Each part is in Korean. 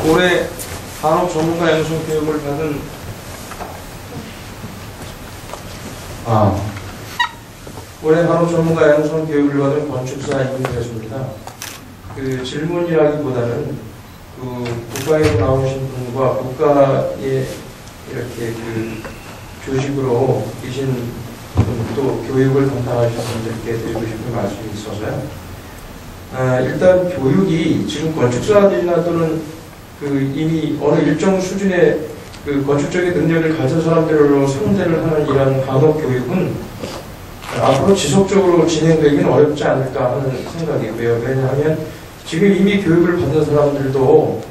올해 산업 전문가 양성 교육을 받은 올해 산업 전문가 양성 교육을 받은 건축사 임대수입니다. 질문이라기보다는 국가에서 나오신 분과 국가에 이렇게 조직으로 계신 또 교육을 담당하신 분들께 드리고 싶은 말씀이 있어서요. 일단 교육이 지금 건축사들이나 또는 이미 어느 일정 수준의 건축적인 능력을 가진 사람들로 상대를 하는 이런 간혹 교육은 앞으로 지속적으로 진행되기는 어렵지 않을까 하는 생각이고요. 왜냐하면 지금 이미 교육을 받는 사람들도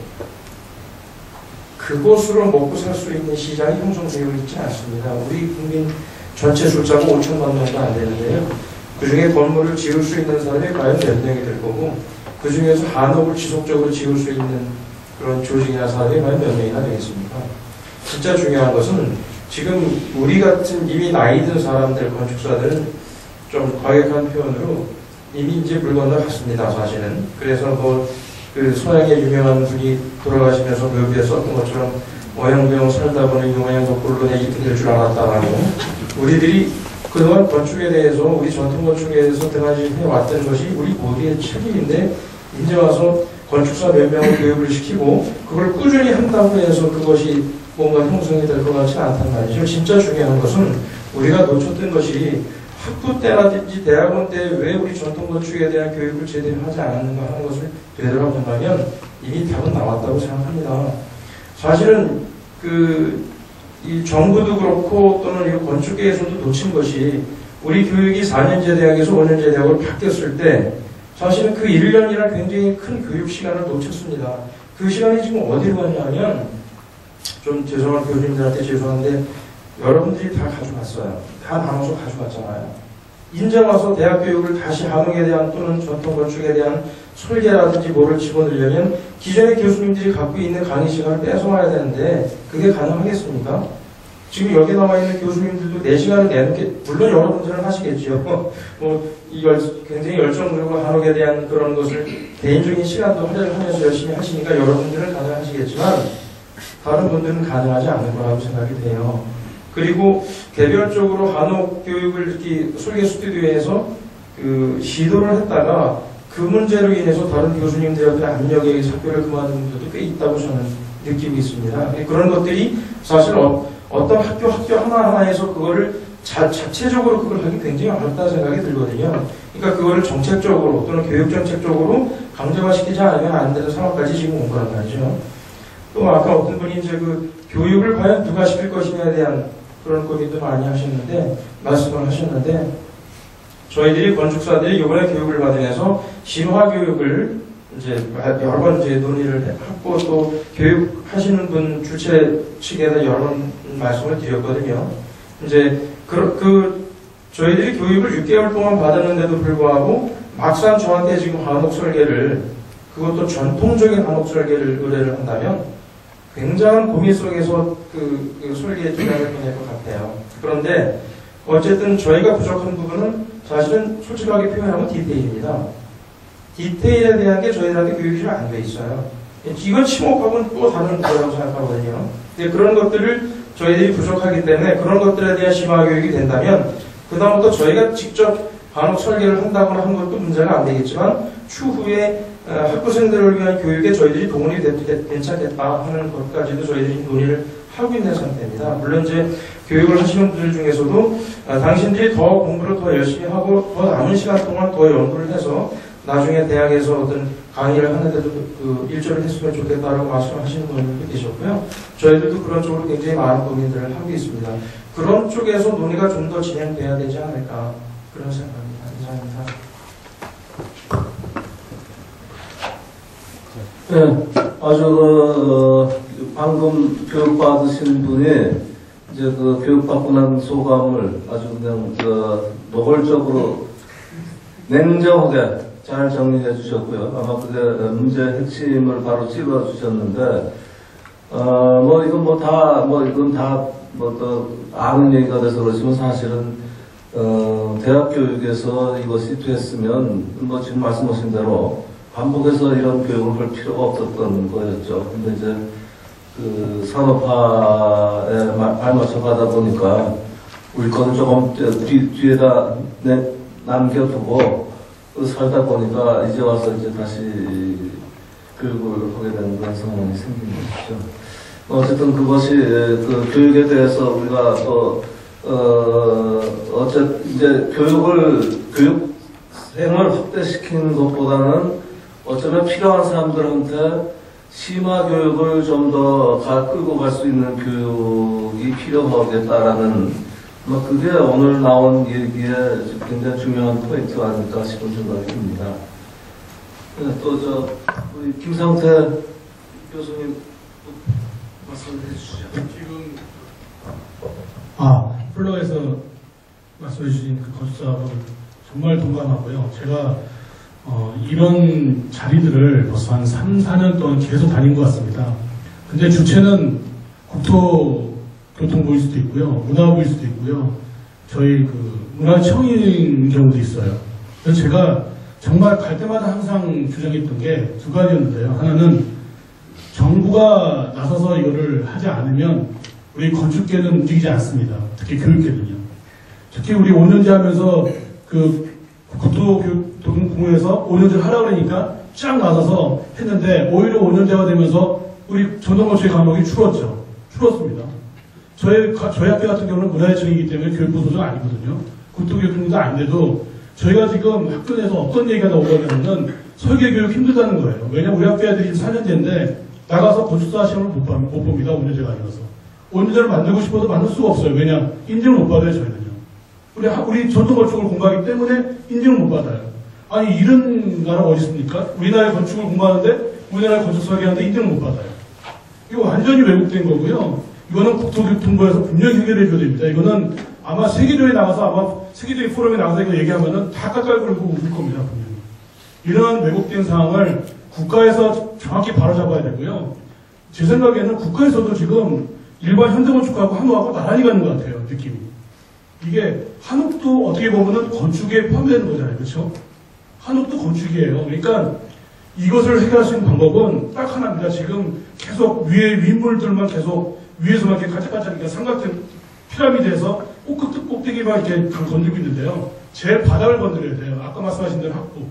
그곳으로 먹고 살 수 있는 시장이 형성되어 있지 않습니다. 우리 국민 전체 숫자가 5천만 명도 안 되는데요. 그 중에 건물을 지을 수 있는 사람이 과연 몇 명이 될 거고, 그 중에서 한옥을 지속적으로 지을 수 있는 그런 조직이나 사람이 과연 몇 명이나 되겠습니까? 진짜 중요한 것은 지금 우리 같은 이미 나이 든 사람들, 건축사들은 좀 과격한 표현으로 이미 이제 물 건너갔습니다, 사실은. 그래서 서양의 유명한 분이 돌아가시면서 묘비에 썼던 것처럼 어영부영 살다 보니 용화양 독불론에 이렇게 될 줄 알았다라고, 우리들이 그동안 건축에 대해서, 우리 전통 건축에 대해서 등한시 해왔던 것이 우리 모두의 책임인데, 이제 와서 건축사 몇 명을 교육을 시키고 그걸 꾸준히 한다고 해서 그것이 뭔가 형성이 될 것 같지 않단 말이죠. 진짜 중요한 것은 우리가 놓쳤던 것이 학부 때라든지 대학원 때 왜 우리 전통 건축에 대한 교육을 제대로 하지 않았는가 하는 것을 되돌아본다면 이미 답은 나왔다고 생각합니다. 사실은 이 정부도 그렇고 또는 이 건축계에서도 놓친 것이, 우리 교육이 4년제 대학에서 5년제 대학으로 바뀌었을 때 사실은 그 1년이나 굉장히 큰 교육 시간을 놓쳤습니다. 그 시간이 지금 어디로 갔냐면, 좀 죄송한 교수님들한테 죄송한데 여러분들이 다 가져갔어요. 다 나눠서 가져갔잖아요. 인제 와서 대학 교육을 다시 한옥에 대한 또는 전통 건축에 대한 설계라든지 뭐를 집어넣으려면 기존의 교수님들이 갖고 있는 강의 시간을 뺏어와야 되는데 그게 가능하겠습니까? 지금 여기 나와 있는 교수님들도 4시간을 내는 게, 물론 여러분들은 하시겠죠. 굉장히 열정적으로 한옥에 대한 그런 것을 개인적인 시간도 활용하면서 열심히 하시니까 여러분들은 가능하시겠지만 다른 분들은 가능하지 않는 거라고 생각이 돼요. 그리고 개별적으로 한옥 교육을 이렇게 설계 스튜디오에서 시도를 했다가 그 문제로 인해서 다른 교수님들한테 압력에 학교를 그만둔 분들도 꽤 있다고 저는 느끼고 있습니다. 그런 것들이 사실 어떤 학교 하나하나에서 그거를 자체적으로 그걸 하기 굉장히 어렵다는 생각이 들거든요. 그러니까 그거를 정책적으로 또는 교육정책적으로 강제화시키지 않으면 안 되는 상황까지 지금 온 거란 말이죠. 또 아까 어떤 분이 이제 교육을 과연 누가 시킬 것이냐에 대한 그런 고민도 많이 말씀을 하셨는데, 저희들이 건축사들이 이번에 교육을 받으면서 심화 교육을 이제 여러 번 이제 논의를 했고, 또 교육하시는 분 주최 측에다 여러 번 말씀을 드렸거든요. 이제 저희들이 교육을 6개월 동안 받았는데도 불구하고 막상 저한테 지금 한옥 설계를, 그것도 전통적인 한옥 설계를 의뢰를 한다면 굉장한 고민 속에서 설계에 진행을 해낼 것 같아요. 그런데 어쨌든 저희가 부족한 부분은 사실은 솔직하게 표현하면 디테일입니다. 디테일에 대한 게 저희들한테 교육이 잘 안 돼 있어요. 이건 침묵하고는 또 다른 거라고 생각하거든요. 그런 것들을 저희들이 부족하기 때문에 그런 것들에 대한 심화 교육이 된다면 그다음부터 저희가 직접 한옥 설계를 한다거나 한 것도 문제가 안 되겠지만 추후에 학부생들을 위한 교육에 저희들이 동원이 괜찮겠다 하는 것까지도 저희들이 논의를 하고 있는 상태입니다. 물론 이제 교육을 하시는 분들 중에서도 당신들이 더 공부를 더 열심히 하고 더 남은 시간 동안 더 연구를 해서 나중에 대학에서 어떤 강의를 하는데도 일조를 했으면 좋겠다라고 말씀하시는 분들도 계셨고요. 저희들도 그런 쪽으로 굉장히 많은 고민들을 하고 있습니다. 그런 쪽에서 논의가 좀 더 진행돼야 되지 않을까, 그런 생각입니다. 감사합니다. 네, 아주 방금 교육받으신 분이 이제 교육받고 난 소감을 아주 그냥 노골적으로 냉정하게 잘 정리해 주셨고요. 아마 그게 문제 핵심을 바로 찝어 주셨는데, 이건 다 또 아는 얘기가 돼서 그렇지만 사실은 대학 교육에서 이것이 됐으면 지금 말씀하신 대로 반복해서 이런 교육을 할 필요가 없었던 거였죠. 근데 이제 그 산업화에 발맞춰 가다 보니까 우리 거는 조금 뒤에다 남겨두고 살다 보니까 이제 와서 이제 다시 교육을 하게 되는 그런 상황이 생긴 것이죠. 어쨌든 그것이 그 교육에 대해서 우리가 또 이제 교육생을 확대시키는 것보다는 어쩌면 필요한 사람들한테 심화 교육을 좀 더 끌고 갈 수 있는 교육이 필요하겠다라는 그게 오늘 나온 얘기의 굉장히 중요한 포인트 아닐까 싶은 생각이 듭니다. 또 우리 김상태 교수님 말씀해 주시죠. 지금 플로에서 말씀해 주신 그 건축사업은 정말 동감하고요. 제가 이런 자리들을 벌써 한 3, 4년 동안 계속 다닌 것 같습니다. 근데 주체는 국토교통부일 수도 있고요. 문화부일 수도 있고요. 저희 그 문화청인 경우도 있어요. 그래서 제가 정말 갈 때마다 항상 주장했던 게 두 가지였는데요. 하나는 정부가 나서서 이거를 하지 않으면 우리 건축계는 움직이지 않습니다. 특히 교육계는요. 특히 우리 5년제 하면서 그 국토교통공에서 5년제 하라고 그러니까 쫙 나서서 했는데 오히려 5년제가 되면서 우리 전동건축의 과목이 줄었습니다. 저희 학교 같은 경우는 문화예청이기 때문에 교육부 소속 아니거든요. 국토교통도 아닌데도 저희가 지금 학교 내에서 어떤 얘기가 나오냐면은 설계교육 힘들다는 거예요. 왜냐면 우리 학교 애들이 4년제인데 나가서 건축사 시험을 못 봅니다. 5년제가 아니라서. 5년제를 만들고 싶어도 만들 수가 없어요. 왜냐? 인증을 못 받아요, 저희는요. 우리 전통건축을 공부하기 때문에 인증을 못 받아요. 아니, 이런 나라가 어디 있습니까? 우리나라의 건축을 공부하는데 우리나라의 건축 설계하는데 인증을 못 받아요. 이거 완전히 왜곡된 거고요. 이거는 국토교통부에서 분명히 해결해줘야 됩니다. 이거는 아마 세계대회에 나가서 아마 세계대회 포럼에 나가서 이거 얘기하면은 다 깎아 걸고 웃을 겁니다, 분명히. 이러한 왜곡된 상황을 국가에서 정확히 바로잡아야 되고요. 제 생각에는 국가에서도 지금 일반 현대건축하고 한옥하고 나란히 가는 것 같아요, 느낌이. 이게 한옥도 어떻게 보면은 건축에 포함되는 거잖아요, 그렇죠? 한옥도 건축이에요. 그러니까 이것을 해결할 수 있는 방법은 딱 하나입니다. 지금 계속 위에 윗물들만 계속 위에서만 이렇게 가짝가짝 삼각형 피라미드에서 꼭대기만 이렇게 건들고 있는데요. 제 바닥을 건드려야 돼요. 아까 말씀하신 대로 학부.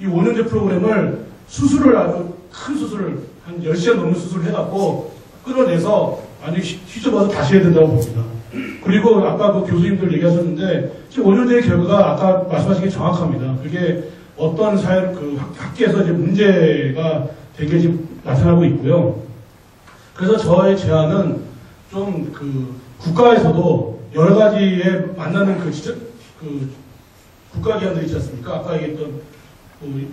이 5년제 프로그램을 수술을 아주 큰 수술을 한 10시간 넘는 수술을 해갖고 끌어내서 완전히 휘저어서 다시 해야 된다고 봅니다. 그리고 아까 그 교수님들 얘기하셨는데 지금 5년제의 결과가 아까 말씀하신 게 정확합니다. 그게 어떤 그 학계에서 이제 문제가 된 게 지금 나타나고 있고요. 그래서 저의 제안은 좀 그 국가에서도 여러 가지에 만나는 그 국가기관들 있지 않습니까? 아까 얘기했던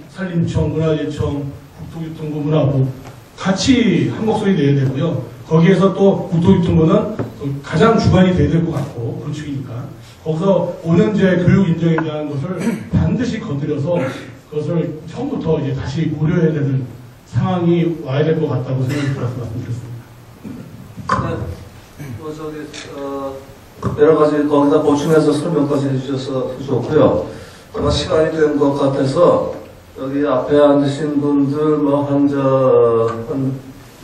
산림청, 문화재청, 국토교통부, 문화부 같이 한 목소리 내야 되고요. 거기에서 또 국토교통부는 가장 주관이 돼야 될 것 같고 건축이니까 거기서 5년제 교육 인정에 대한 것을 반드시 건드려서 그것을 처음부터 이제 다시 고려해야 되는 상황이 와야 될 것 같다고 생각이 들어서 말씀드렸습니다. 여러 가지 거기다 보충해서 설명까지 해주셔서 좋고요. 아마 시간이 된 것 같아서 여기 앞에 앉으신 분들 한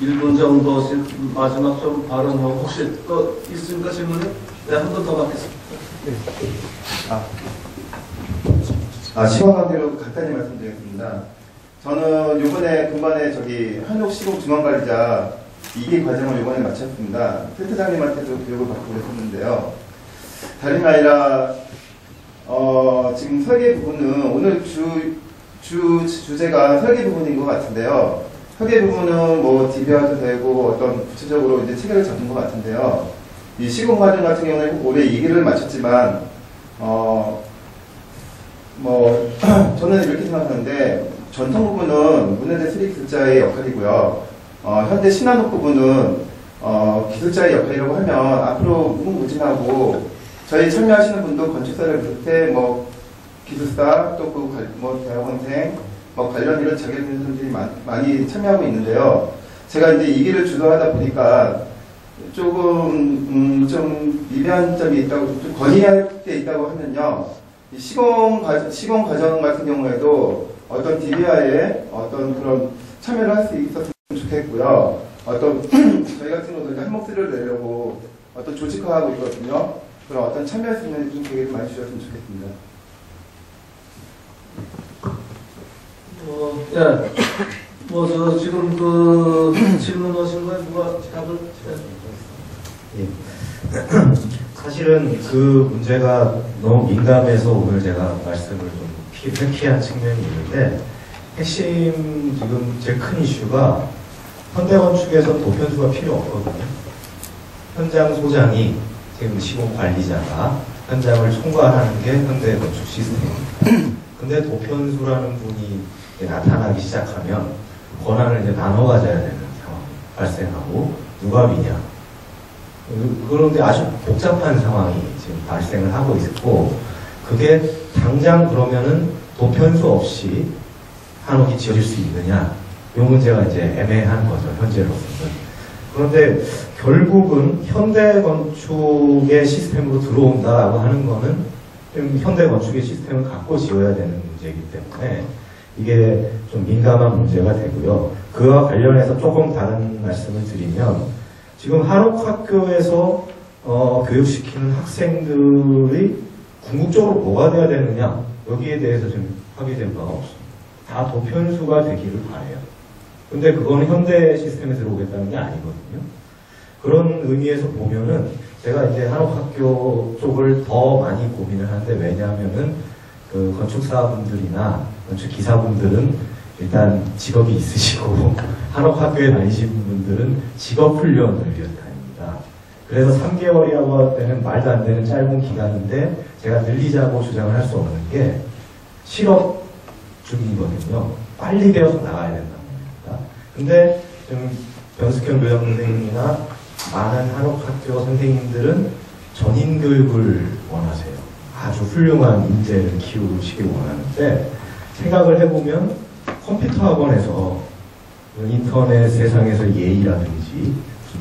1분 정도씩 마지막 좀 발언하고 혹시 또 있습니까 질문이? 네, 한 번 더 받겠습니다. 네. 시간관계로 간단히 말씀드리겠습니다. 저는 요번에 근반에 한옥 시공 중앙관리자 2기 과정을 요번에 마쳤습니다. 필트장님한테도 교육을 받고 그랬었는데요. 다름이 아니라 지금 설계 부분은 오늘 주제가 설계 부분인 것 같은데요. 설계 부분은 뭐 DB화도 되고 어떤 구체적으로 이제 체계를 잡은 것 같은데요. 이 시공 과정 같은 경우는 올해 2기를 마쳤지만 저는 이렇게 생각하는데 전통 부분은 문화재 수리 기술자의 역할이고요. 현대 신한옥 부분은 기술자의 역할이라고 하면 앞으로 무궁무진하고 저희 참여하시는 분도 건축사를 비롯해 기술사 또 대학원생 관련 일을 자격있는 분들이 많이 참여하고 있는데요. 제가 이제 이 길을 주도하다 보니까 조금 좀 미묘한 점이 있다고 좀 건의할 게 있다고 하면요. 이 시공 과정 같은 경우에도 어떤 DBI에 어떤 그런 참여를 할 수 있었으면 좋겠고요. 어떤 저희 같은 경우도 한몫을 내려고 어떤 조직화하고 있거든요. 그런 어떤 참여할 수 있는 좀 계획을 많이 주셨으면 좋겠습니다. 저 지금 그 질문하신 거에 누가 답을? 예. 사실은 그 문제가 너무 민감해서 오늘 제가 말씀을 좀 회피한 측면이 있는데, 핵심 지금 제일 큰 이슈가 현대건축에서 도편수가 필요 없거든요. 현장 소장이 지금 시공 관리자가 현장을 총괄하는 게 현대건축 시스템입니다. 근데 도편수라는 분이 나타나기 시작하면 권한을 이제 나눠 가져야 되는 상황이 발생하고 누가 위냐. 그런데 아주 복잡한 상황이 지금 발생을 하고 있고, 그게 당장 그러면은 도편수 없이 한옥이 지어질 수 있느냐, 이 문제가 이제 애매한 거죠, 현재로서는. 그런데 결국은 현대건축의 시스템으로 들어온다라고 하는 거는 현대건축의 시스템을 갖고 지어야 되는 문제이기 때문에 이게 좀 민감한 문제가 되고요. 그와 관련해서 조금 다른 말씀을 드리면, 지금 한옥학교에서 교육시키는 학생들이 궁극적으로 뭐가 돼야 되느냐, 여기에 대해서 지금 합의된 바가 없습니다. 다 도편수가 되기를 바래요. 근데 그거는 현대 시스템에 들어오겠다는 게 아니거든요. 그런 의미에서 보면은 제가 이제 한옥학교 쪽을 더 많이 고민을 하는데, 왜냐하면은 그 건축사분들이나 건축기사분들은 일단 직업이 있으시고 한옥학교에 다니신 분들은 직업훈련을 위해서입니다. 그래서 3개월이라고 되는 말도 안 되는 짧은 기간인데 제가 늘리자고 주장을 할 수 없는 게 실업 중이거든요. 빨리 배워서 나가야 된다는 겁니다. 근데 지금 변숙현 교장 선생님이나 많은 한옥학교 선생님들은 전인 교육을 원하세요. 아주 훌륭한 인재를 키우시길 원하는데, 생각을 해보면 컴퓨터 학원에서 인터넷 세상에서 예의라든지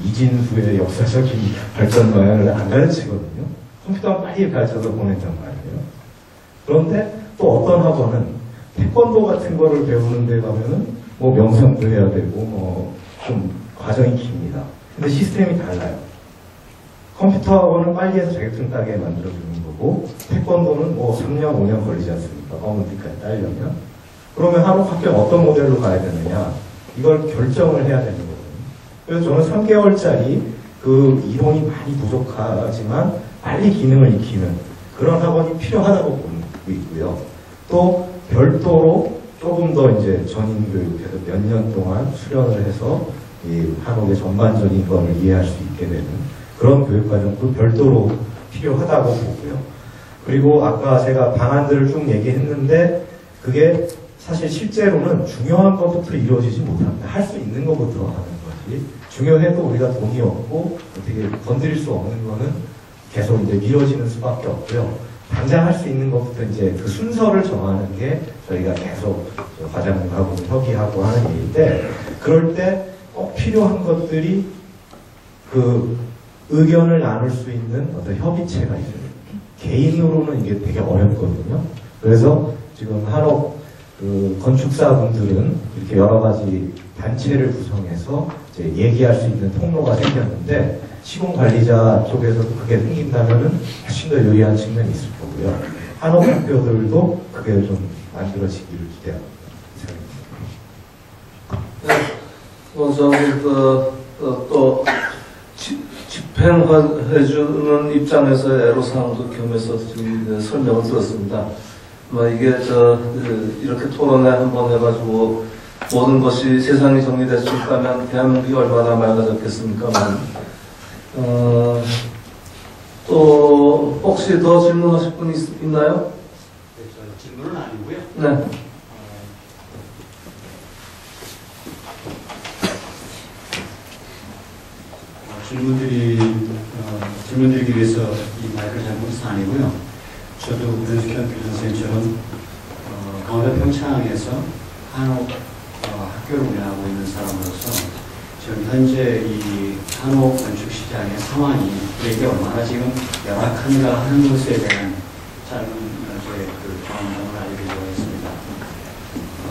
이진수의 역사적인 발전 방향을 안 가르치거든요. 컴퓨터가 빨리 가르쳐서 보낸단 말이에요. 그런데 또 어떤 학원은 태권도 같은 거를 배우는 데 가면은 뭐 명상도 해야 되고 뭐 좀 과정이 깁니다. 근데 시스템이 달라요. 컴퓨터 학원은 빨리 해서 자격증 따게 만들어주는 거고, 태권도는 뭐 3년, 5년 걸리지 않습니까? 검은 띠까지 따려면. 그러면 한옥학교는 어떤 모델로 가야 되느냐, 이걸 결정을 해야 되는 거거든요. 그래서 저는 3개월짜리 그 이론이 많이 부족하지만 빨리 기능을 익히는 그런 학원이 필요하다고 보고 있고요. 또 별도로 조금 더 이제 전인 교육에서 몇 년 동안 수련을 해서 이 한옥의 전반적인 것을 이해할 수 있게 되는 그런 교육 과정도 별도로 필요하다고 보고요. 그리고 아까 제가 방안들을 쭉 얘기했는데, 그게 사실 실제로는 중요한 것부터 이루어지지 못합니다. 할 수 있는 것부터 하는 거지. 중요해도 우리가 돈이 없고 어떻게 건드릴 수 없는 거는 계속 이제 미뤄지는 수밖에 없고요. 당장 할 수 있는 것부터 이제 그 순서를 정하는 게 저희가 계속 과장님하고 협의하고 하는 일인데, 그럴 때 꼭 필요한 것들이 그 의견을 나눌 수 있는 어떤 협의체가 있어요. 개인으로는 이게 되게 어렵거든요. 그래서 지금 한옥 그 건축사분들은 이렇게 여러 가지 단체를 구성해서 이제 얘기할 수 있는 통로가 생겼는데, 시공관리자 쪽에서도 그게 생긴다면은 훨씬 더 유리한 측면이 있을 거고요. 한옥학교들도 그게 좀 만들어지기를 기대합니다. 또 집행해주는 입장에서 애로사항도 겸해서 지금 설명을 들었습니다. 이게 이렇게 토론회 한번 해가지고 모든 것이 세상이 정리될 수 있다면 대한민국이 얼마나 맑아졌겠습니까만, 또 혹시 더 질문하실 분 있나요? 네, 질문은 아니고요. 네. 질문드리기 위해서 이 마이크를 잡은 것은 아니고요. 저도 변숙현 교장선생님처럼 강원도 평창에서 한옥 학교를 운영하고 있는 사람으로서 지금 현재 이 한옥 건축 시장의 상황이 우리에게 얼마나 지금 열악한가 하는 것에 대한 짧은 그 경험을 알려드리려고 했습니다.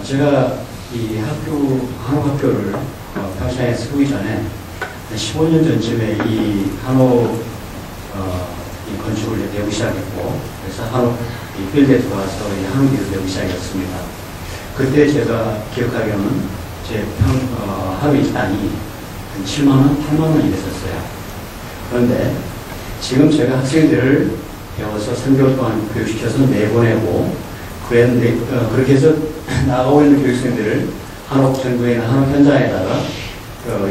제가 이 한옥학교를 평창에 쓰기 전에 15년 전쯤에 이 한옥 이 건축을 배우기 시작했고, 그래서 한옥 이 필드에 들어와서 이 한옥기를 배우기 시작했습니다. 그때 제가 기억하기로는 제 하루 일당이 한 7만원, 8만원이 됐었어요. 그런데 지금 제가 학생들을 배워서 3개월 동안 교육시켜서 내보내고, 그랬는데, 그렇게 해서 나가고 있는 교육생들을 한옥 전구에나 한옥 현장에다가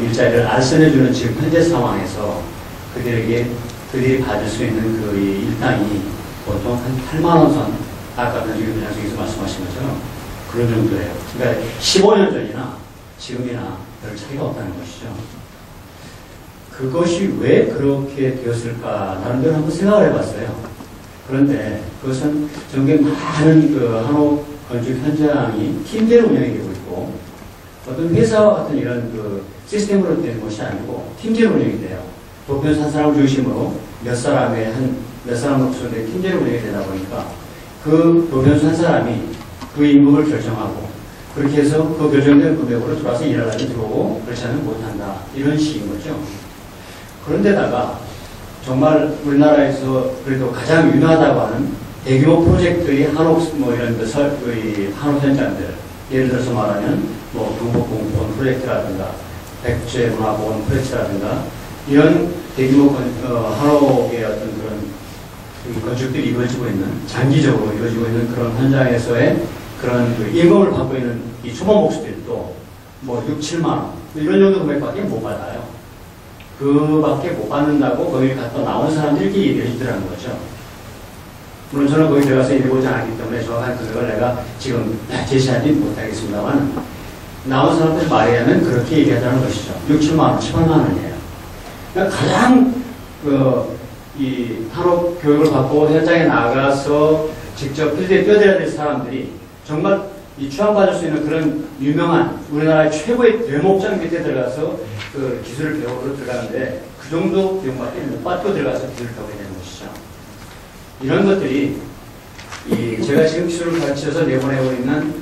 일자리를 알선해주는 지금 현재 상황에서 그들이 받을 수 있는 그 일당이 보통 한 8만원 선, 아까 변주기 부장님께서 말씀하신 것처럼 그런 정도예요. 그러니까 15년 전이나 지금이나 별 차이가 없다는 것이죠. 그것이 왜 그렇게 되었을까? 나름대로 한번 생각을 해봤어요. 그런데 그것은 전국 많은 그 한옥 건축 현장이 팀대로 운영이 되고 있고, 어떤 회사와 같은 이런 그 시스템으로 되는 것이 아니고 팀대로 운영이 돼요. 도표에서 한 사람을 중심으로 몇 사람을 구성된 팀대로 운영이 되다 보니까 그 도표에서 한 사람이 그 임금을 결정하고, 그렇게 해서 그 결정된 금액으로 들어와서 일하려면 들어오고 그렇지 않으면 못한다, 이런 식인 거죠. 그런데다가 정말 우리나라에서 그래도 가장 유명하다고 하는 대규모 프로젝트의 한옥 뭐 이런 한옥 현장들, 예를 들어서 말하면 뭐 경복궁 프로젝트라든가 백제문화공원 프로젝트라든가 이런 대규모 한옥의 어떤 그런 건축들이 이루어지고 있는, 장기적으로 이루어지고 있는 그런 현장에서의 그런 그 임금을 받고 있는 이 초보 목수들도 뭐 6, 7만 원 이런 정도 금액밖에 못 받아요. 그밖에 못 받는다고 거기 갔다 나오는 사람들끼리 얘기를 해주더라는 거죠. 물론 저는 거기 들어가서 일해보지 않았기 때문에 정확한 금액을 내가 지금 제시하지 못하겠습니다만, 나온 사람들 말에 의하면 그렇게 얘기하자는 것이죠. 6, 7만 원, 7, 8만 원이에요. 그러니까 가장 이 한옥 교육을 받고 현장에 나가서 직접 필드에 뛰어들어야 될 사람들이 정말 이 추앙받을 수 있는 그런 유명한 우리나라의 최고의 대목장 밑에 들어가서 그 기술을 배우러 들어가는데 그 정도 비용밖에 못 받고 들어가서 기술을 배우게 되는 것이죠. 이런 것들이 제가 지금 기술을 가르쳐서 내보내고 있는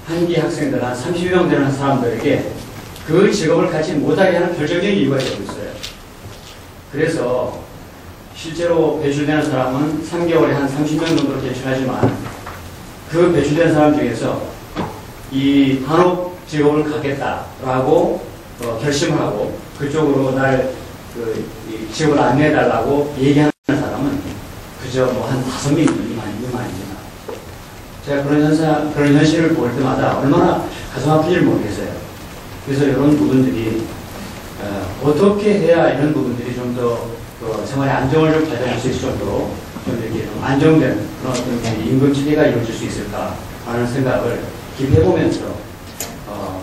한기 학생들 한 30명 되는 사람들에게 그 직업을 갖지 못하게 하는 결정적인 이유가 되고 있어요. 그래서 실제로 배출되는 사람은 3개월에 한 30명 정도로 배출하지만 그 배출된 사람 중에서 이 한옥 직업을 갖겠다라고 결심을 하고 그쪽으로 이 직업을 안내해달라고 얘기하는 사람은 그저 뭐 한 5명 이만입니다. 제가 그런 현실을 볼 때마다 얼마나 가슴 아픈지를 모르겠어요. 그래서 이런 부분들이 어떻게 해야 이런 부분들이 좀 더 생활의 안정을 좀 가져갈 수 있을 정도로 좀 이렇게 좀 안정된 그런 어떤 임금 체계가 이루어질 수 있을까 하는 생각을 깊이 해보면서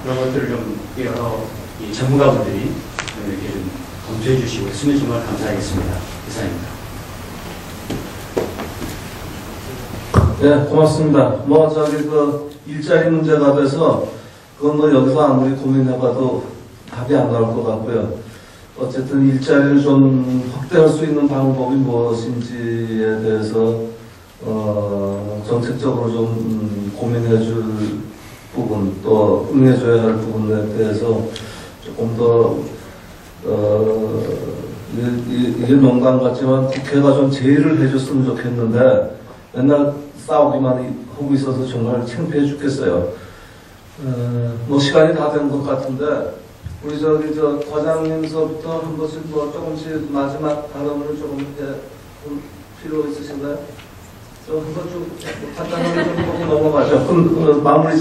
그런 것들을 좀 여러 이 전문가분들이 좀 이렇게 좀 검토해 주시고 있으면 정말 감사하겠습니다. 이상입니다. 네, 고맙습니다. 뭐 그 일자리 문제가 돼서 그건 뭐 여기서 아무리 고민해봐도 답이 안 나올 것 같고요. 어쨌든 일자리를 좀 확대할 수 있는 방법이 무엇인지에 대해서 정책적으로 좀 고민해줄 부분, 또 응해줘야 할 부분에 대해서 조금 더 이게 농담 같지만 국회가 좀 제의를 해줬으면 좋겠는데 맨날 싸우기만 하고 있어서 정말 창피해 죽겠어요. 뭐 시간이 다 된 것 같은데 우리 저 과장님서부터 한 번씩 뭐 조금씩 마지막 발언을 조금 필요 있으신가요? 한 번 좀 간단하게 좀 보고 넘어가죠. 그럼 마무리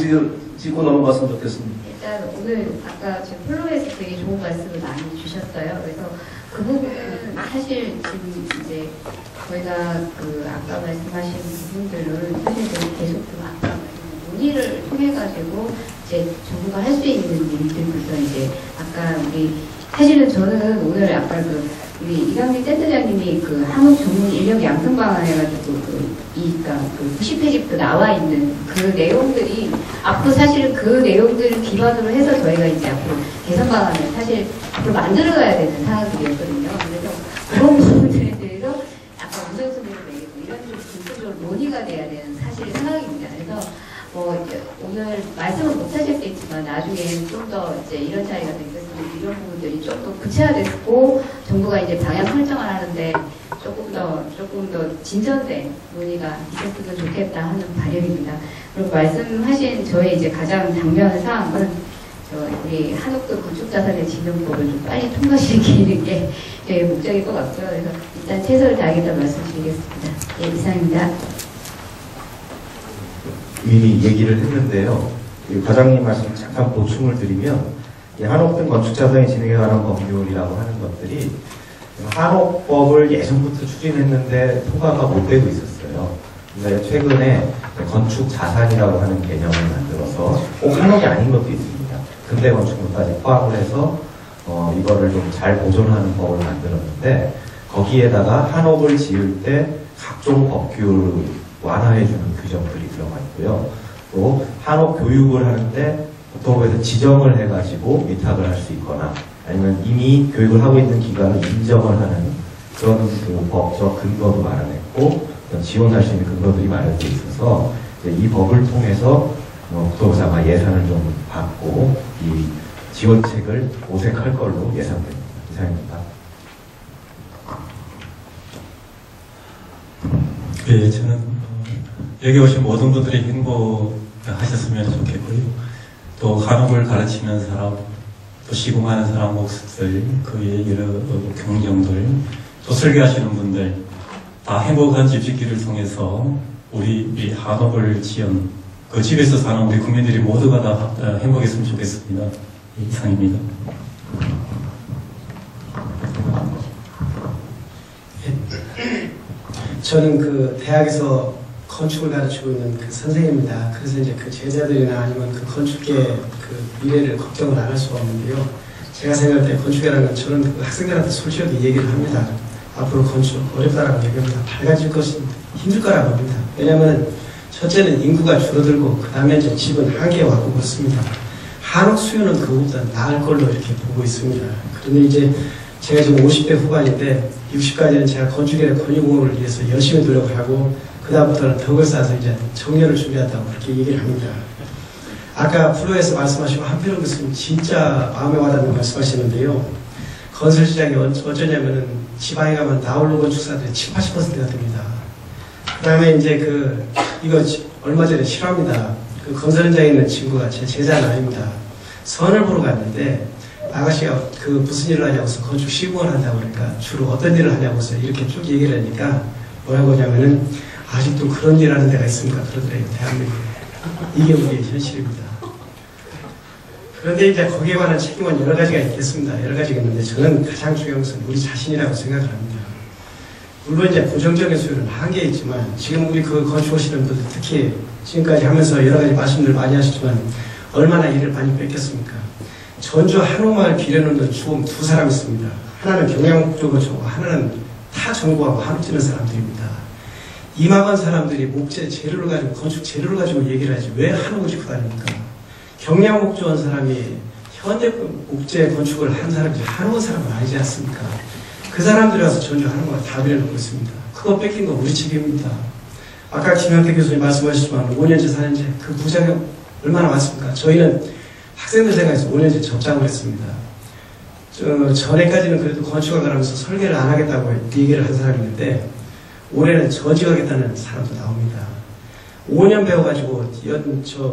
짓고 넘어갔으면 좋겠습니다. 일단 오늘 아까 지금 플로에서 되게 좋은 말씀을 많이 주셨어요. 그래서 그 부분은 사실 지금 이제 저희가 그 아까 말씀하신 부분들을 사실 계속 좀 아까 논의를 통해가지고 이제 정부가 할 수 있는 일들부터 이제 아까 우리 사실은 저는 오늘 아까 그 우리 이강민 센터장님이 그 한국 전문 인력 양성 방안 해가지고 그러니까 그 90페이지부터 나와 있는 그 내용들이 앞으로 사실은 그 내용들을 기반으로 해서 저희가 이제 앞으로 개선 방안을 사실 앞으로 만들어가야 되는 상황들이었거든요. 그래서 그런 부분들에 대해서 아까 운전수를 내리고 이런 좀 기술적으로 논의가 돼야 되는 사실 상황입니다. 그래서 오늘 오늘 말씀은 못 하셨겠지만 나중에 좀 더 이제 이런 자리가 생겼으면 이런 부분들이 좀 더 구체화됐고 정부가 이제 방향 설정을 하는데 조금 더 진전된 논의가 있었으면 좋겠다 하는 바람입니다. 그리고 말씀하신 저의 이제 가장 당면 사항은 우리 한옥도 건축자산의 진정법을 좀 빨리 통과시키는 게 저의 목적일 것 같고요. 그래서 일단 최선을 다하겠다는 말씀드리겠습니다. 네, 이상입니다. 미리 얘기를 했는데요. 과장님 말씀 잠깐 보충을 드리면 한옥 등 건축자산의 진행에 관한 법률이라고 하는 것들이 한옥법을 예전부터 추진했는데 통과가 못 되고 있었어요. 그래서 최근에 건축자산이라고 하는 개념을 만들어서 꼭 한옥이 아닌 것도 있습니다. 근대 건축물까지 포함을 해서 이거를 좀 잘 보존하는 법을 만들었는데 거기에다가 한옥을 지을 때 각종 법규를 완화해주는 규정들이 들어가 있고요. 또 한옥 교육을 하는데 국토부에서 지정을 해가지고 위탁을 할 수 있거나 아니면 이미 교육을 하고 있는 기관을 인정을 하는 그런 그 법적 근거도 마련했고 지원할 수 있는 근거들이 마련되어 있어서 이 법을 통해서 국토부에서 아마 예산을 좀 받고 이 지원책을 모색할 걸로 예상됩니다. 이상입니다. 네, 저는 여기 오신 모든 분들이 행복하셨으면 좋겠고요. 또 한옥을 가르치는 사람, 또 시공하는 사람 목수들, 그의 여러 경영들, 또 설계하시는 분들 다 행복한 집 짓기를 통해서 우리 이 한옥을 지은 그 집에서 사는 우리 국민들이 모두가 다 행복했으면 좋겠습니다. 이상입니다. 저는 그 대학에서 건축을 가르치고 있는 그 선생입니다. 그래서 이제 그 제자들이나 아니면 그 건축계 그 미래를 걱정을 안 할 수가 없는데요. 제가 생각할 때 건축이라는 건 저는 그 학생들한테 솔직하게 얘기를 합니다. 앞으로 건축 어렵다라고 얘기합니다. 밝아질 것은 힘들 거라고 합니다. 왜냐하면 첫째는 인구가 줄어들고 그 다음에 이제 집은 한계에 왔고 그렇습니다. 한옥 수요는 그것보다 나을 걸로 이렇게 보고 있습니다. 그런데 이제 제가 지금 50대 후반인데 60까지는 제가 건축의 권익공을 위해서 열심히 노력을 하고 그 다음부터는 덕을 쌓아서 이제 정년을 준비한다고 그렇게 얘기를 합니다. 아까 프로에서 말씀하시고 한필호 교수님 진짜 마음에 와닿는 말씀하시는데요. 건설 시장이 어쩌냐면은 지방에 가면 나홀로 건축사들이 70~80%가 됩니다. 그 다음에 이제 이거 얼마 전에 실화입니다. 그 건설 현장에 있는 친구가 제 제자는 아닙니다. 선을 보러 갔는데 아가씨가 그 무슨 일을 하냐고서 건축 시공을 한다고 그러니까 주로 어떤 일을 하냐고서 이렇게 쭉 얘기를 하니까 뭐라고 하냐면은 아직도 그런 일 하는 데가 있습니까? 그러더래요. 대한민국에. 이게 우리의 현실입니다. 그런데 이제 거기에 관한 책임은 여러 가지가 있겠습니다. 여러 가지가 있는데 저는 가장 중요한 것은 우리 자신이라고 생각을 합니다. 물론 이제 고정적인 수요는 한계에 있지만 지금 우리 그 건축하시는 분들 특히 지금까지 하면서 여러 가지 말씀들 많이 하시지만 얼마나 일을 많이 뺏겼습니까? 전주 한옥마을 빌려놓는 주범 두 사람 있습니다. 하나는 경양목조고 저고 하나는 타 정보하고 한옥 짓는 사람들입니다. 이만한 사람들이 목재 재료를 가지고 건축 재료를 가지고 얘기를 하지 왜 한옥을 짓고 다닙니까? 경양목조 한 사람이 현대 목재 건축을 한 사람이 한옥 사람은 아니지 않습니까? 그 사람들이 와서 전주 한옥마을 다 빌려놓고 있습니다. 그거 뺏긴 건 우리 책임입니다. 아까 김현태 교수님 말씀하셨지만 5년째 4년째 그 부작용 얼마나 많습니까? 저희는 학생들 생각해서 5년째 접장을 했습니다. 전에까지는 그래도 건축을 가면서 설계를 안 하겠다고 얘기를 한 사람이 있는데 올해는 저지하겠다는 사람도 나옵니다. 5년 배워가지고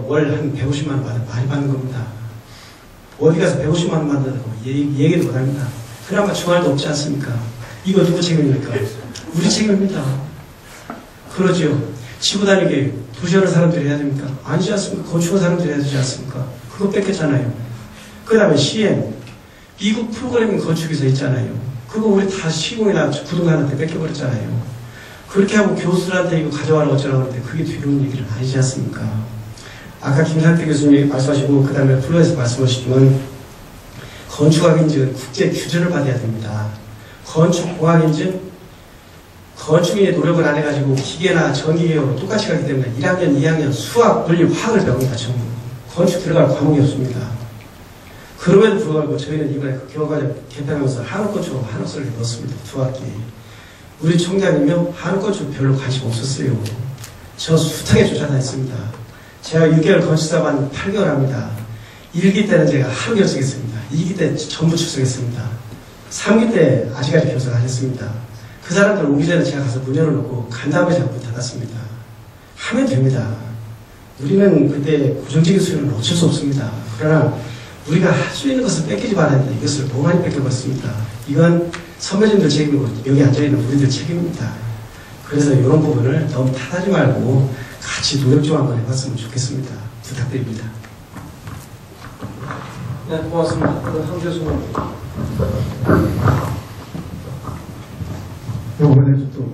월 한 150만 원 받으면 많이 받는 겁니다. 어디 가서 150만 원 받는다고 얘기도 못합니다. 그나마 주말도 없지 않습니까? 이거 누구 책임입니까? 우리 책임입니다. 그러죠. 지고 다니게 도시하는 사람들이 해야 됩니까? 아니지 않습니까? 건축하는 사람들이 해야 되지 않습니까? 그거 뺏겼잖아요. 그 다음에 CM, 미국 프로그래밍 건축에서 있잖아요. 그거 우리 다 시공이나 부동산한테 뺏겨버렸잖아요. 그렇게 하고 교수들한테 이거 가져와라 어쩌라고 하는데 그게 되는 얘기는 아니지 않습니까? 아까 김상태 교수님이 말씀하시고 그 다음에 플로에서 말씀하시지만 건축학인증은 국제 규제를 받아야 됩니다. 건축공학인증 건축인이 노력을 안 해가지고 기계나 전기계열로 똑같이 가기 때문에 1학년, 2학년 수학, 물리, 화학을 배웁니다. 전부. 건축 들어갈 과목이 없습니다. 그럼에도 불구하고 저희는 이번에 그 교과과정 개편하면서 한옥건축하고 한옥설계 넣었습니다. 2학기. 우리 총장이며 한옥건축 별로 관심 없었어요. 저 숱하게 쫓아다녔습니다. 제가 6개월 건축사관 8개월 합니다. 1기 때는 제가 하루 결석했습니다. 2기 때 전부 출석했습니다. 3기 때 아직까지 결석하셨습니다. 그 사람들 오기 전에 제가 가서 문 열어놓고 간 다음에 제가 문 닫았습니다. 하면 됩니다. 우리는 그때 고정적인 수요는 어쩔 수 없습니다. 그러나 우리가 할 수 있는 것을 뺏기지 말아야 된다. 이것을 너무 많이 뺏겨버렸습니다. 이건 선배님들 책임이고 여기 앉아있는 우리들 책임입니다. 그래서 이런 부분을 너무 탓하지 말고 같이 노력 좀 한번 해봤으면 좋겠습니다. 부탁드립니다. 네, 고맙습니다. 황교수 이번에도 또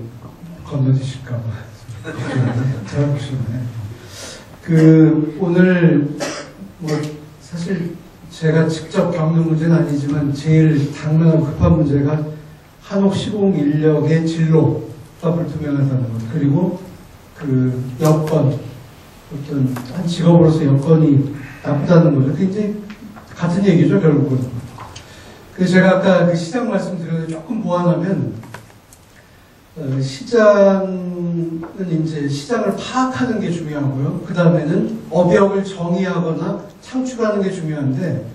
건너지실까봐 잘 보시네. 오늘 뭐 사실 제가 직접 겪는 문제는 아니지만 제일 당면하고 급한 문제가 한옥 시공 인력의 진로가 불투명하다는 것, 그리고 그 여건, 어떤 한 직업으로서 여건이 나쁘다는 거죠. 그게 이제 같은 얘기죠, 결국은. 그래서 제가 아까 그 시장 말씀드렸는데 조금 보완하면, 시장은 이제 시장을 파악하는 게 중요하고요. 그 다음에는 업역을 정의하거나 창출하는 게 중요한데,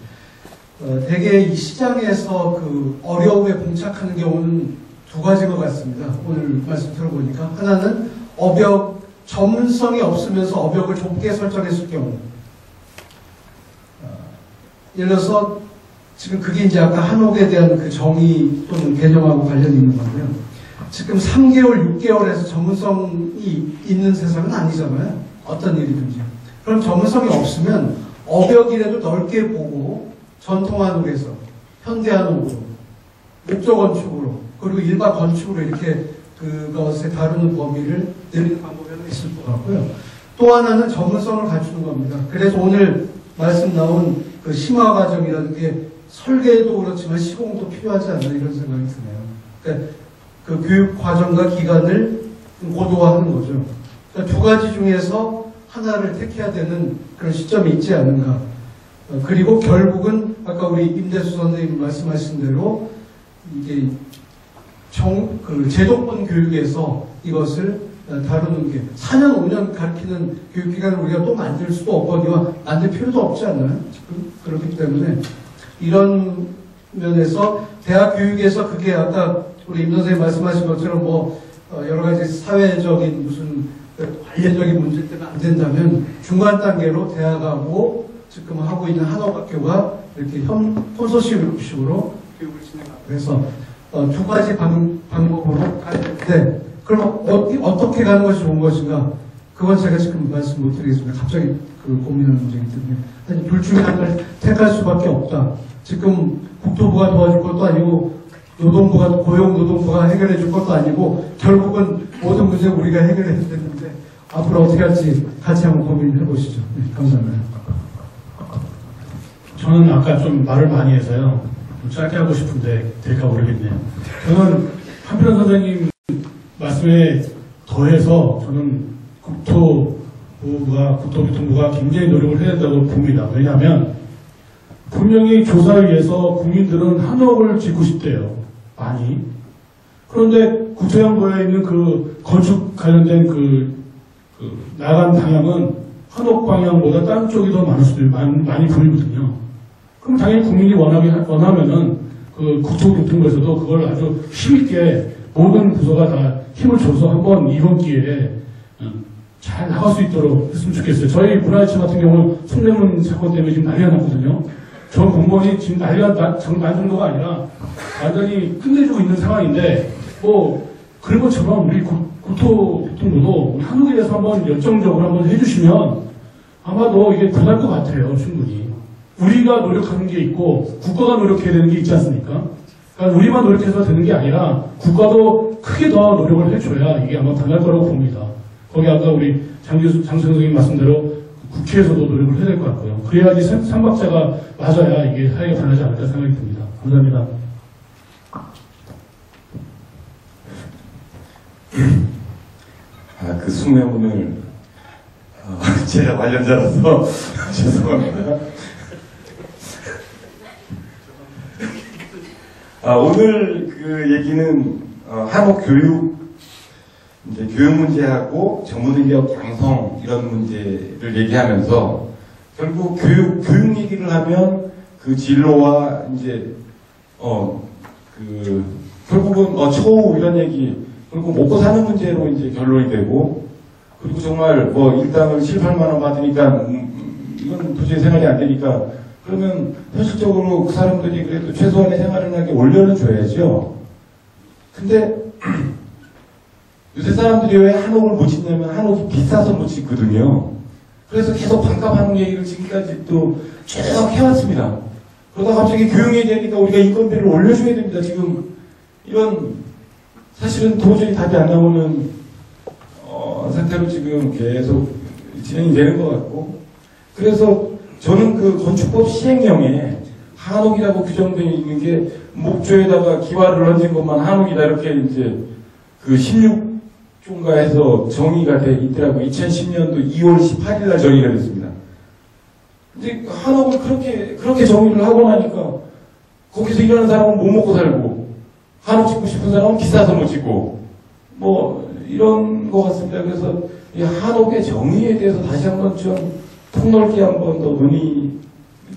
대개 이 시장에서 그 어려움에 봉착하는 경우는 두 가지인 것 같습니다. 오늘 말씀 들어보니까. 하나는 업역, 전문성이 없으면서 업역을 좁게 설정했을 경우. 예를 들어서 지금 그게 이제 아까 한옥에 대한 그 정의 또는 개념하고 관련이 있는 건데요. 지금 3개월, 6개월에서 전문성이 있는 세상은 아니잖아요. 어떤 일이든지. 그럼 전문성이 없으면 업역이라도 넓게 보고 전통 한옥에서 현대 한옥으로, 목조 건축으로, 그리고 일반 건축으로 이렇게 그것에 다루는 범위를 늘리는 방법이 있을 것 같고요. 또 하나는 전문성을 갖추는 겁니다. 그래서 오늘 말씀 나온 그 심화 과정이라는 게 설계도 그렇지만 시공도 필요하지 않나 이런 생각이 드네요. 그러니까 그 교육 과정과 기간을 고도화하는 거죠. 그러니까 두 가지 중에서 하나를 택해야 되는 그런 시점이 있지 않은가. 그리고 결국은 아까 우리 임대수 선생님 말씀하신 대로 이게 그 제도권 교육에서 이것을 다루는 게 4년, 5년 가르치는 교육기관을 우리가 또 만들 수도 없거니와 만들 필요도 없지 않나요? 그렇기 때문에 이런 면에서 대학 교육에서 그게 아까 우리 임 선생님 말씀하신 것처럼 뭐 여러 가지 사회적인 무슨 관련적인 문제 때문에 안 된다면 중간 단계로 대학하고 지금 하고 있는 한옥학교가 이렇게 콘소시엄식으로 교육을 진행하고 해서 두 가지 방법으로 가는데 그럼 어떻게 가는 것이 좋은 것인가? 그건 제가 지금 말씀 못 드리겠습니다. 갑자기 그 고민하는 문제이기 때문에 둘 중에 하나를 택할 수밖에 없다. 지금 국토부가 도와줄 것도 아니고 노동부가 고용노동부가 해결해 줄 것도 아니고 결국은 모든 문제 우리가 해결해야 되는데 앞으로 어떻게 할지 같이 한번 고민해 보시죠. 네, 감사합니다. 저는 아까 좀 말을 많이 해서요. 좀 짧게 하고 싶은데 될까 모르겠네요. 저는 한필원 선생님 말씀에 더해서 저는 국토교통부가 굉장히 노력을 해야 된다고 봅니다. 왜냐하면 분명히 조사에 의해서 국민들은 한옥을 짓고 싶대요. 많이. 그런데 구체정보에 있는 그 건축 관련된 나간 방향은 한옥 방향보다 다른 쪽이 더 많을 수도 많이 보이거든요. 그럼 당연히 국민이 원하면은 그 국토교통부에서도 그걸 아주 힘있게 모든 부서가 다 힘을 줘서 한번 이번 기회에 잘 나갈 수 있도록 했으면 좋겠어요. 저희 문화유치 같은 경우는 숭례문 사건 때문에 지금 난리가 났거든요. 저 공무원이 지금 난리가 난 정도가 아니라 완전히 끝내주고 있는 상황인데 뭐 그런 것처럼 우리 국토교통부도 한옥에 대해서 한번 열정적으로 한번 해주시면 아마도 이게 변할 것 같아요. 충분히. 우리가 노력하는 게 있고 국가가 노력해야 되는 게 있지 않습니까? 그러니까 우리만 노력해서 되는 게 아니라 국가도 크게 더 노력을 해줘야 이게 아마 변할 거라고 봅니다. 거기 아까 우리 장 선생님 말씀대로 국회에서도 노력을 해야 될 것 같고요. 그래야지 삼박자가 맞아야 이게 사회가 변하지 않을까 생각이 듭니다. 감사합니다. 그 숭례문을 제가 관련자라서 죄송합니다. 오늘 그 얘기는 한옥 교육 이제 교육 문제하고 전문인력 양성 이런 문제를 얘기하면서 결국 교육 얘기를 하면 그 진로와 이제 결국은 처우 이런 얘기 그리고 먹고 사는 문제로 이제 결론이 되고 그리고 정말 뭐 일당을 7, 8만 원 받으니까 이건 도저히 생활이 안 되니까 그러면 현실적으로 그 사람들이 그래도 최소한의 생활을 하게 올려는 줘야죠. 근데 요새 사람들이 왜 한옥을 못 짓냐면 한옥이 비싸서 못 짓거든요. 그래서 계속 반값 한옥 얘기를 지금까지 또 쭉 해왔습니다. 그러다 갑자기 교육 얘기하니까 우리가 인건비를 올려줘야 됩니다. 지금 이런 사실은 도저히 답이 안 나오는 상태로 지금 계속 진행이 되는 것 같고 그래서 저는 그 건축법 시행령에 한옥이라고 규정되어 있는 게 목조에다가 기와를 얹은 것만 한옥이다 이렇게 이제 그 16조인가에서 정의가 돼 있더라고요. 2010년도 2월 18일 날 정의가 됐습니다. 근데 한옥을 그렇게 정의를 하고 나니까 거기서 일하는 사람은 못 먹고 살고 한옥 짓고 싶은 사람은 비싸서 못 짓고 뭐 이런 것 같습니다. 그래서 이 한옥의 정의에 대해서 다시 한번 좀 폭넓게 한번 더 논의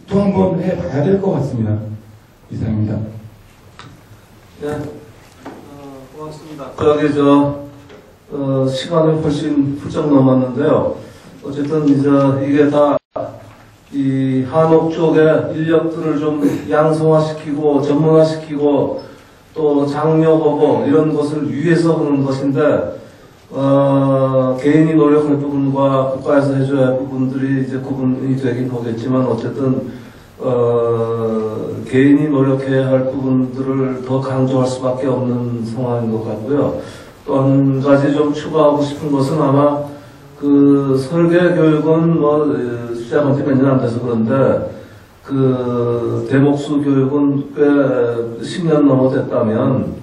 또 한번 해봐야 될 것 같습니다. 이상입니다. 네, 고맙습니다. 시간이 훨씬 훌쩍 넘었는데요. 어쨌든 이게 다 이 한옥 쪽의 인력들을 좀 양성화시키고 전문화시키고 또 장려하고 이런 것을 위해서 하는 것인데 개인이 노력할 부분과 국가에서 해줘야 할 부분들이 이제 구분이 되긴 하겠지만 어쨌든 개인이 노력해야 할 부분들을 더 강조할 수밖에 없는 상황인 것 같고요. 또 한 가지 좀 추가하고 싶은 것은 아마 그 설계 교육은 뭐 시작한 지 몇 년 안 돼서 그런데 그 대목수 교육은 꽤 10년 넘어 됐다면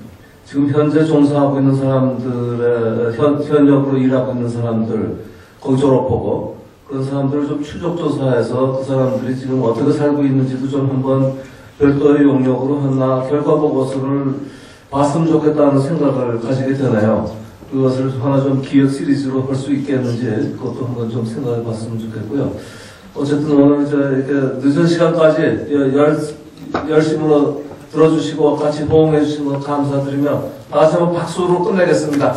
지금 현재 종사하고 있는 사람들의 현역으로 일하고 있는 사람들 거기 졸업하고 그런 사람들을 좀 추적 조사해서 그 사람들이 지금 어떻게 살고 있는지도 좀 한번 별도의 용역으로 하나 결과 보고서를 봤으면 좋겠다는 생각을 가지게 되네요. 그것을 하나 좀 기획 시리즈로 할 수 있겠는지 그것도 한번 좀 생각해 봤으면 좋겠고요. 어쨌든 오늘 이렇게 늦은 시간까지 열심으로 들어주시고 같이 호응해 주신 것 감사드리며 다시 한번 박수로 끝내겠습니다.